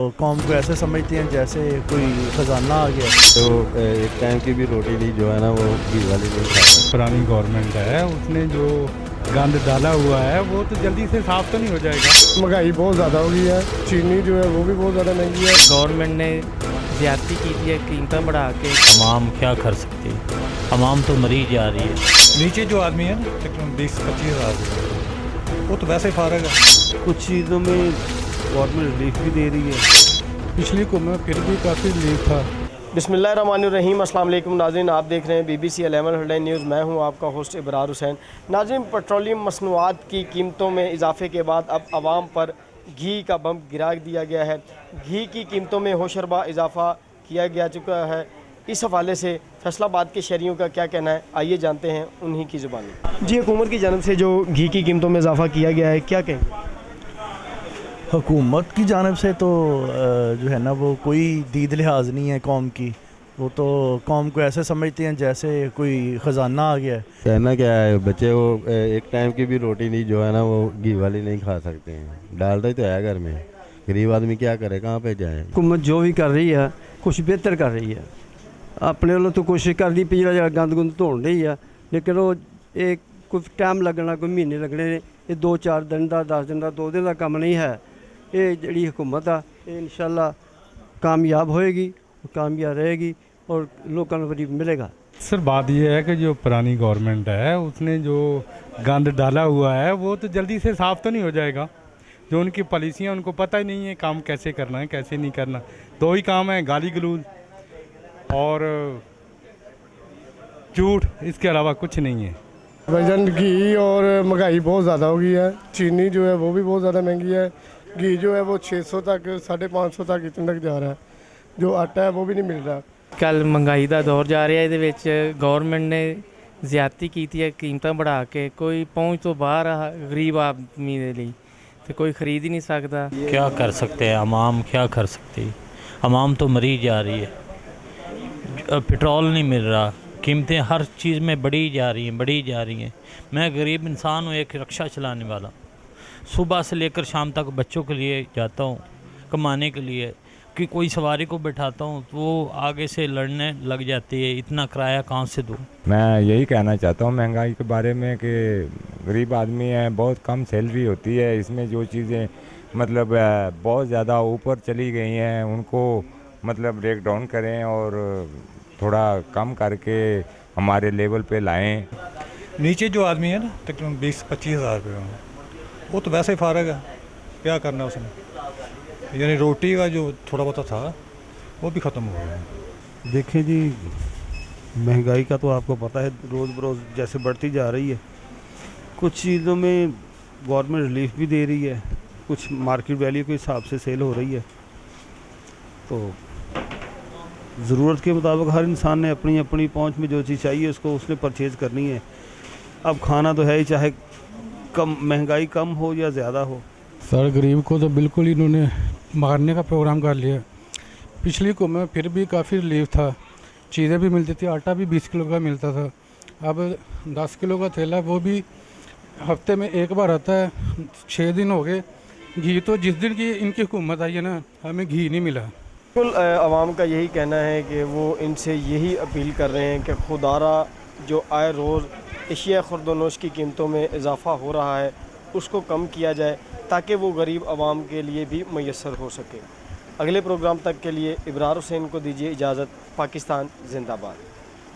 तो कौम को ऐसे समझते हैं जैसे कोई ख़जाना आ गया। तो एक टाइम की भी रोटी नहीं जो है ना वो घी वाली नहीं खाते। पुरानी गवर्नमेंट है, उसने जो गंद डाला हुआ है वो तो जल्दी से साफ तो नहीं हो जाएगा। महंगाई बहुत ज़्यादा हो गई है, चीनी जो है वो भी बहुत ज़्यादा महंगी है। गवर्नमेंट ने ज़्यादती की थी कीमतें बढ़ा के। अवाम क्या कर सकती है, अवाम तो मरी जा रही है। नीचे जो आदमी है ना तकरीबन 20-25 हज़ार वो तो वैसे ही फारग है। कुछ चीज़ों में गवर्नमेंट रिलीफ भी दे रही है। पिछली को में फिर भी काफ़ी रिलीफ था। बिस्मिल्लाहिर्रहमानिर्रहीम, अस्सलाम वालेकुम नाज़रीन, आप देख रहे हैं BBC 11 हेडलाइन न्यूज़। मैं हूं आपका होस्ट इब्रार हुसैन। नाज़रीन, पेट्रोलियम मसनूआत की कीमतों में इजाफे के बाद अब आवाम पर घी का बम गिरा दिया गया है। घी की कीमतों में होशरबा इजाफा किया गया चुका है। इस हवाले से फैसलाबाद के शहरियों का क्या कहना है, आइए जानते हैं उन्हीं की ज़ुबानी। जी, हुकूमत की जानब से जो घी की कीमतों में इजाफा किया गया है, क्या कहेंगे? हुकूमत की जानब से तो जो है ना वो कोई दीद लिहाज नहीं है कौम की। वो तो कौम को ऐसे समझते हैं जैसे कोई ख़जाना आ गया है। कहना क्या है, बच्चे वो एक टाइम की भी रोटी नहीं जो है ना वो घी वाली नहीं खा सकते हैं। डालता ही तो है घर में, गरीब आदमी क्या करे, कहाँ पे जाए। हुकूमत जो भी कर रही है कुछ बेहतर कर रही है। अपने वालों तो कोशिश कर दी पिछला गंद गुंद धोन रही है, लेकिन वो एक कुछ टाइम लगना, कोई महीने लगने ने। ये 2-4 दिन का 10 दिन का 2 दिन का काम नहीं है। ये जी हुकूमत आ ये इंशाल्लाह कामयाब होएगी, कामयाब रहेगी और लोगों को रिलीफ मिलेगा। सर बात यह है कि जो पुरानी गवर्नमेंट है उसने जो गंद डाला हुआ है वो तो जल्दी से साफ तो नहीं हो जाएगा। जो उनकी पॉलिसियाँ उनको पता ही नहीं है काम कैसे करना है कैसे नहीं करना। 2 ही काम है, गाली गलूज और झूठ, इसके अलावा कुछ नहीं है। वजन घी और महंगाई बहुत ज़्यादा हो गई है। चीनी जो है वो भी बहुत ज़्यादा महंगी है। घी जो है वो 600 तक 550 तक इतने तक जा रहा है। जो आटा है वो भी नहीं मिल रहा। कल महंगाई का दौर जा रहा है, ये गवर्नमेंट ने ज़्यादती की थी कीमतें बढ़ा के। कोई पहुँच तो बाहर गरीब आदमी के लिए तो कोई ख़रीद ही नहीं सकता। क्या कर सकते हैं, अवाम क्या कर सकती है, अवाम तो मरी जा रही है। पेट्रोल नहीं मिल रहा, कीमतें हर चीज़ में बढ़ी जा रही हैं। मैं गरीब इंसान हूँ, एक रिक्शा चलाने वाला। सुबह से लेकर शाम तक बच्चों के लिए जाता हूँ कमाने के लिए, कि कोई सवारी को बैठाता हूँ तो वो आगे से लड़ने लग जाती है, इतना किराया कहाँ से दूँ। मैं यही कहना चाहता हूँ महंगाई के बारे में कि गरीब आदमी है, बहुत कम सैलरी होती है। इसमें जो चीज़ें मतलब बहुत ज़्यादा ऊपर चली गई हैं उनको मतलब ब्रेक डाउन करें और थोड़ा कम करके हमारे लेवल पे लाएं। नीचे जो आदमी है ना तकरीबन 20-25 हज़ार रुपये में वो तो वैसे ही फारग है, क्या करना उसने। यानी रोटी का जो थोड़ा बहुत था वो भी ख़त्म हो गया। देखें जी, महंगाई का तो आपको पता है रोज़ बरोज़ जैसे बढ़ती जा रही है। कुछ चीज़ों में गवर्नमेंट रिलीफ भी दे रही है, कुछ मार्केट वैल्यू के हिसाब से सेल हो रही है। तो ज़रूरत के मुताबिक हर इंसान ने अपनी अपनी पहुंच में जो चीज़ चाहिए उसको उसने परचेज़ करनी है। अब खाना तो है ही, चाहे कम महंगाई कम हो या ज़्यादा हो। सर गरीब को तो बिल्कुल इन्होंने मारने का प्रोग्राम कर लिया। पिछली को में फिर भी काफ़ी रिलीफ था, चीज़ें भी मिलती थी, आटा भी 20 किलो का मिलता था। अब 10 किलो का थैला वो भी हफ्ते में एक बार आता है। 6 दिन हो गए। घी तो जिस दिन की इनकी हुकूमत आई है ना, हमें घी नहीं मिला। बिल्कुल आवाम का यही कहना है कि वो इनसे यही अपील कर रहे हैं कि खुदारा जो आए रोज़ एशिया खुर्दोनोश की कीमतों में इजाफ़ा हो रहा है उसको कम किया जाए ताकि वो गरीब आवाम के लिए भी मैसर हो सके। अगले प्रोग्राम तक के लिए इब्रार हुसैन को दीजिए इजाज़त। पाकिस्तान जिंदाबाद।